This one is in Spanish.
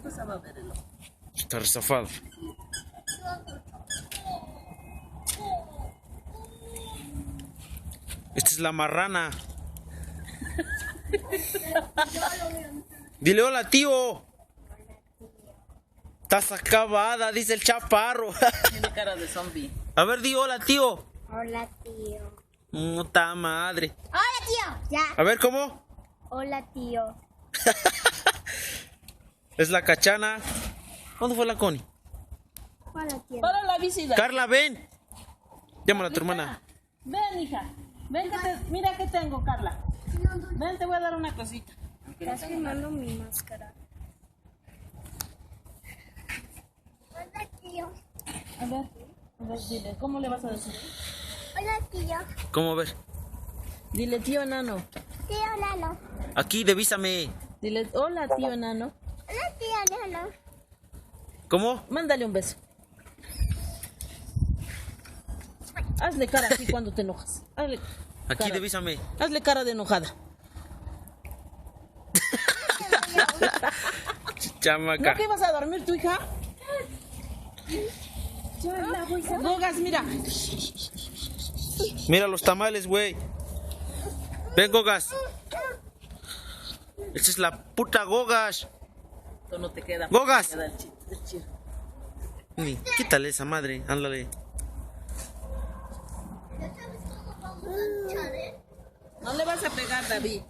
cosa va a ver el ojo. Está rezafado. Esta es la marrana. Dile hola, tío. Estás acabada, dice el chaparro. Tiene cara de zombie. A ver, di hola, tío. Hola, tío. Puta madre. Hola, tío. Ya. A ver, ¿cómo? Hola, tío. Es la cachana. ¿Dónde fue la Connie? Hola, tío. Para la visita. Carla, ven. Llámala a tu hermana. Ven, hija. Ven, mira que tengo, Carla. Ven, te voy a dar una cosita. Estás quemando mi máscara. Hola, tío. A ver, dile, ¿cómo le vas a decir? Hola, tío. ¿Cómo ver? Dile, tío enano. Tío Nano. Aquí, devísame. Dile, hola, tío enano. Hola, tío Nano. ¿Cómo? Mándale un beso. Hazle cara así cuando te enojas. Aquí, Cara. devísame. Hazle cara de enojada. ¿No Chamaca. que ibas a dormir tu hija? Gogas, mira. Mira los tamales, güey. Ven, Gogas. Esta es la puta Gogas. Esto no te queda. Gogas. Te queda el chiste. Quítale esa madre, ándale. No le vas a pegar, David.